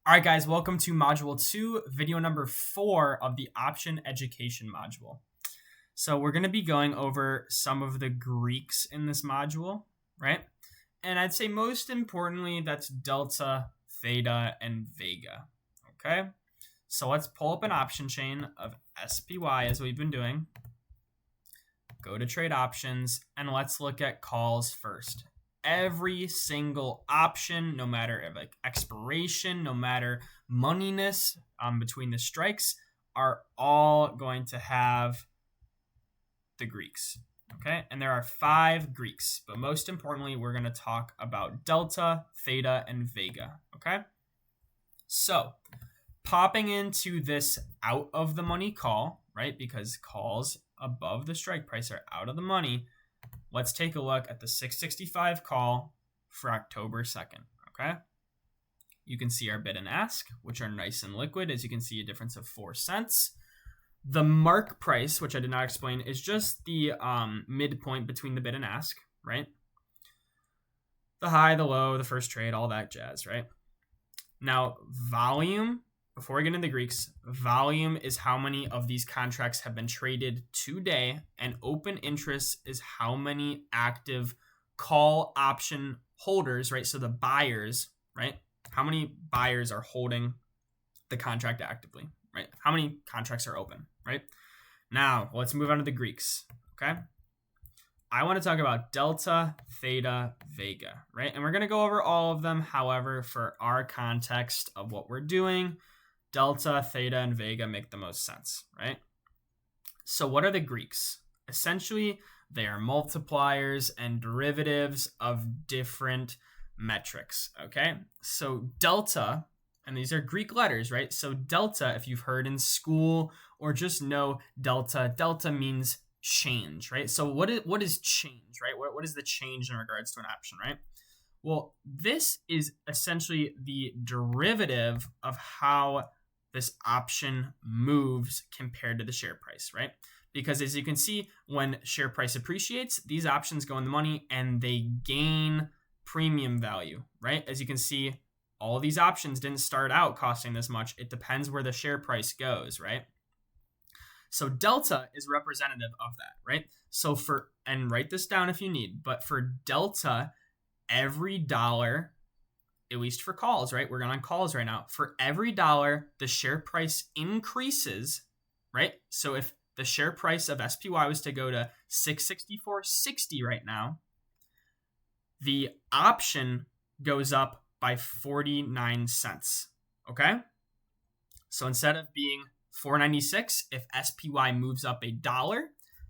All right, guys, welcome to Module 2, video number 4 of the Option Education module. So we're going to be going over some of the Greeks in this module, right? And I'd say most importantly, that's delta, theta, and vega, okay? So let's pull up an option chain of SPY as we've been doing. Go to trade options, and let's look at calls first. Every single option, no matter like expiration, no matter moneyness between the strikes, are all going to have the Greeks. Okay, and there are 5 Greeks, but most importantly, we're going to talk about delta, theta, and vega. Okay, so popping into this out of the money call, right? Because calls above the strike price are out of the money. Let's take a look at the 665 call for October 2nd, okay? You can see our bid and ask, which are nice and liquid. As you can see, a difference of 4 cents. The mark price, which I did not explain, is just the midpoint between the bid and ask, right? The high, the low, the first trade, all that jazz, right? Now, volume, before we get into the Greeks, volume is how many of these contracts have been traded today, and open interest is how many active call option holders, right? So the buyers, right? How many buyers are holding the contract actively, right? How many contracts are open, right? Now, let's move on to the Greeks, okay? I want to talk about delta, theta, vega, right? And we're going to go over all of them. However, for our context of what we're doing, delta, theta, and vega make the most sense, right? So what are the Greeks? Essentially, they are multipliers and derivatives of different metrics, okay? So delta, and these are Greek letters, right? So delta, if you've heard in school or just know delta, delta means change, right? So what is change, right? What is the change in regards to an option, right? Well, this is essentially the derivative of how this option moves compared to the share price, right? Because as you can see, when share price appreciates, these options go in the money and they gain premium value, right? As you can see, all these options didn't start out costing this much. It depends where the share price goes, right? So delta is representative of that, right? So and write this down if you need, but for delta, every dollar, at least for calls, right? We're going on calls right now. For every dollar, the share price increases, right? So if the share price of SPY was to go to 664.60 right now, the option goes up by 49 cents, okay? So instead of being 496, if SPY moves up $1,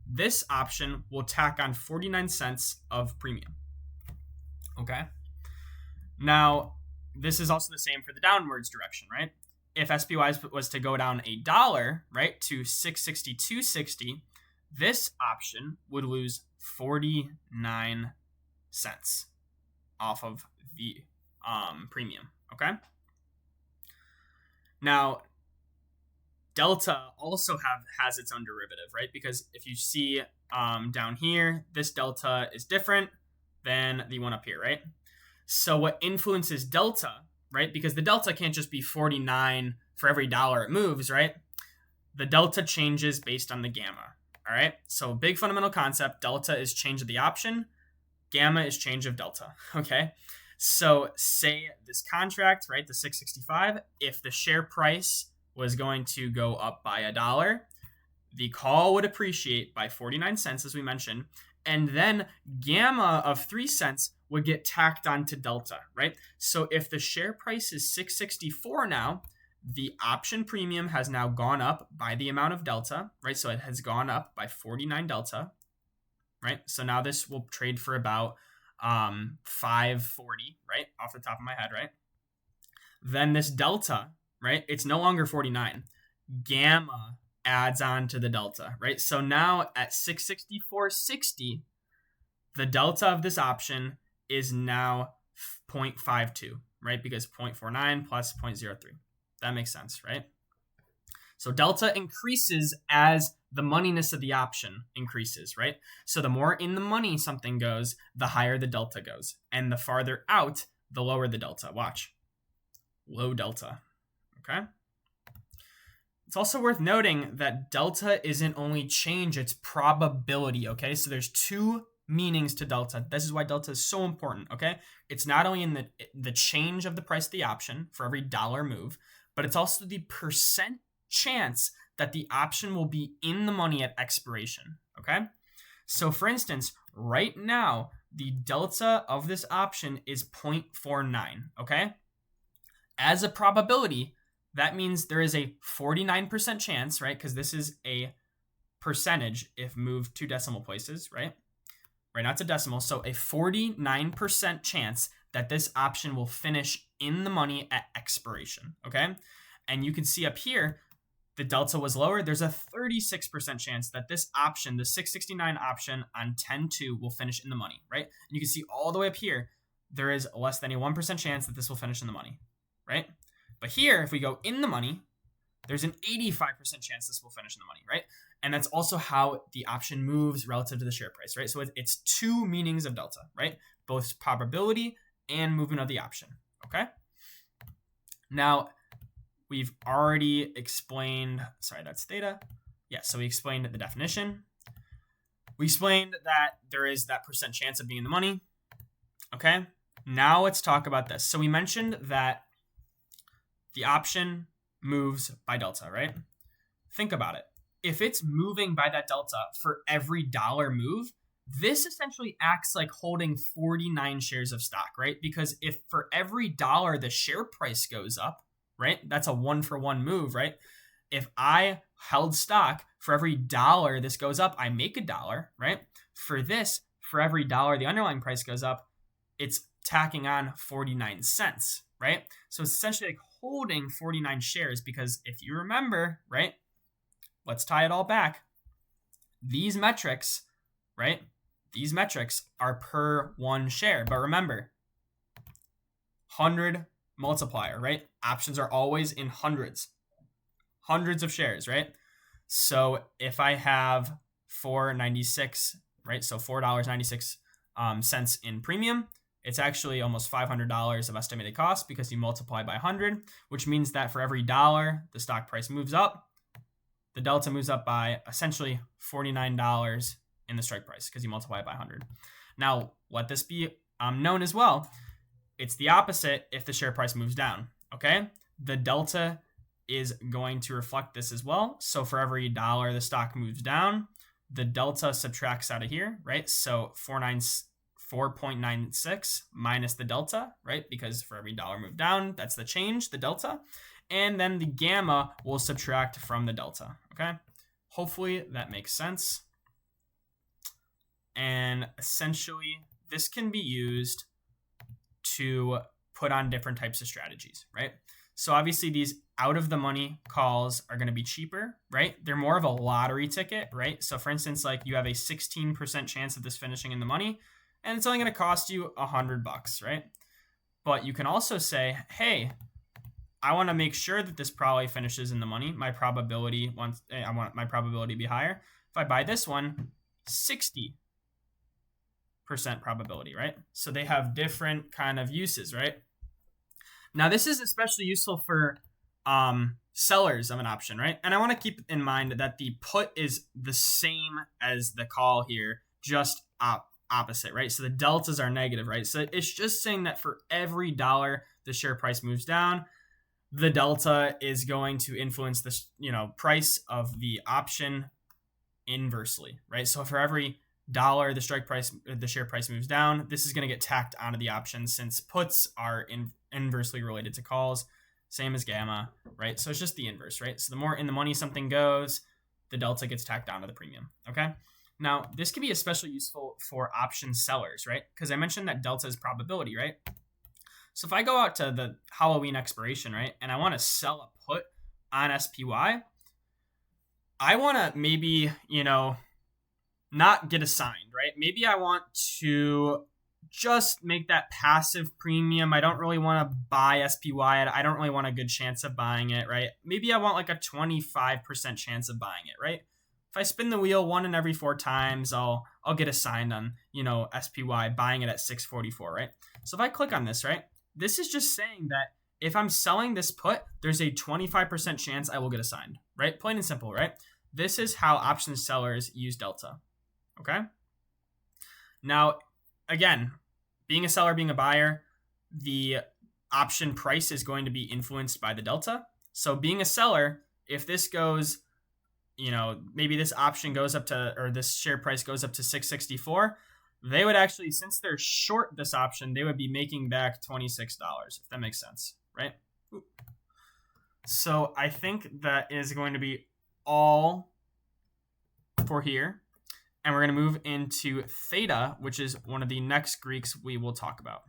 this option will tack on 49 cents of premium, okay? Now, this is also the same for the downwards direction, right? If SPY was to go down $1, right, to 662.60, this option would lose 49 cents off of the premium, okay? Now, delta also has its own derivative, right? Because if you see down here, this delta is different than the one up here, right? So what influences delta, right? Because the delta can't just be 49 for every dollar it moves, right? The delta changes based on the gamma, all right? So big fundamental concept, delta is change of the option, gamma is change of delta, okay? So say this contract, right, the 665, if the share price was going to go up by $1, the call would appreciate by 49 cents, as we mentioned, and then gamma of 3 cents would get tacked onto delta, right? So if the share price is 664 now, the option premium has now gone up by the amount of delta, right? So it has gone up by 49 delta, right? So now this will trade for about 540, right? Off the top of my head, right? Then this delta, right? It's no longer 49. Gamma adds on to the delta, right? So now at 664.60, the delta of this option is now 0.52, right? Because 0.49 plus 0.03. That makes sense, right? So delta increases as the moneyness of the option increases, right? So the more in the money something goes, the higher the delta goes. And the farther out, the lower the delta. Watch. Low delta, okay? It's also worth noting that delta isn't only change, it's probability, okay? So there's two meanings to delta. This is why delta is so important, okay? It's not only in the change of the price of the option for every dollar move, but it's also the percent chance that the option will be in the money at expiration, okay? So for instance, right now, the delta of this option is 0.49, okay? As a probability, that means there is a 49% chance, right? Because this is a percentage if moved 2 decimal places, right? Right now it's a decimal. So a 49% chance that this option will finish in the money at expiration, okay? And you can see up here, the delta was lower. There's a 36% chance that this option, the 669 option on 10-2 will finish in the money, right? And you can see all the way up here, there is less than a 1% chance that this will finish in the money, right? But here, if we go in the money, there's an 85% chance this will finish in the money, right? And that's also how the option moves relative to the share price, right? So it's two meanings of delta, right? Both probability and movement of the option, okay? Now, we've already explained, sorry, that's theta. Yeah, so we explained the definition. We explained that there is that percent chance of being in the money, okay? Now let's talk about this. So we mentioned that the option moves by delta, right? Think about it. If it's moving by that delta for every dollar move, this essentially acts like holding 49 shares of stock, right? Because if for every dollar the share price goes up, right? That's a 1-for-1 move, right? If I held stock, for every dollar this goes up, I make $1, right? For this, for every dollar the underlying price goes up, it's tacking on 49 cents, right? So it's essentially like holding 49 shares because if you remember, right? Let's tie it all back. These metrics, right? These metrics are per one share. But remember, 100 multiplier, right? Options are always in hundreds of shares, right? So if I have $4.96, right? So $4.96 in premium, it's actually almost $500 of estimated cost because you multiply by 100, which means that for every dollar the stock price moves up, the delta moves up by essentially $49 in the strike price because you multiply it by 100. Now, let this be known as well. It's the opposite if the share price moves down, okay? The delta is going to reflect this as well. So for every dollar the stock moves down, the delta subtracts out of here, right? So 4.96 minus the delta, right? Because for every dollar moved down, that's the change, the delta. And then the gamma will subtract from the delta, okay? Hopefully that makes sense. And essentially, this can be used to put on different types of strategies, right? So obviously these out of the money calls are going to be cheaper, right? They're more of a lottery ticket, right? So for instance, like you have a 16% chance of this finishing in the money, and it's only going to cost you $100, right? But you can also say, hey, I want to make sure that this probably finishes in the money. I want my probability to be higher. If I buy this one, 60% probability, right? So they have different kind of uses, right? Now this is especially useful for sellers of an option, right? And I want to keep in mind that the put is the same as the call here, just opposite, right? So the deltas are negative, right? So it's just saying that for every dollar the share price moves down, the delta is going to influence the price of the option inversely, right? So for every dollar the share price moves down, this is going to get tacked onto the option since puts are inversely related to calls, same as gamma, right? So it's just the inverse, right? So the more in the money something goes, the delta gets tacked onto the premium, okay? Now, this can be especially useful for option sellers, right? Because I mentioned that delta is probability, right? So if I go out to the Halloween expiration, right, and I want to sell a put on SPY, I want to maybe, not get assigned, right? Maybe I want to just make that passive premium. I don't really want to buy SPY. I don't really want a good chance of buying it, right? Maybe I want like a 25% chance of buying it, right? If I spin the wheel 1 in every 4 times, I'll get assigned on, SPY, buying it at 644, right? So if I click on this, right, this is just saying that if I'm selling this put, there's a 25% chance I will get assigned, right? Plain and simple, right? This is how option sellers use delta, okay? Now, again, being a seller, being a buyer, the option price is going to be influenced by the delta. So being a seller, if this goes, maybe this option goes up to, or this share price goes up to 664, they would actually, since they're short this option, they would be making back $26, if that makes sense, right? So I think that is going to be all for here. And we're going to move into theta, which is one of the next Greeks we will talk about.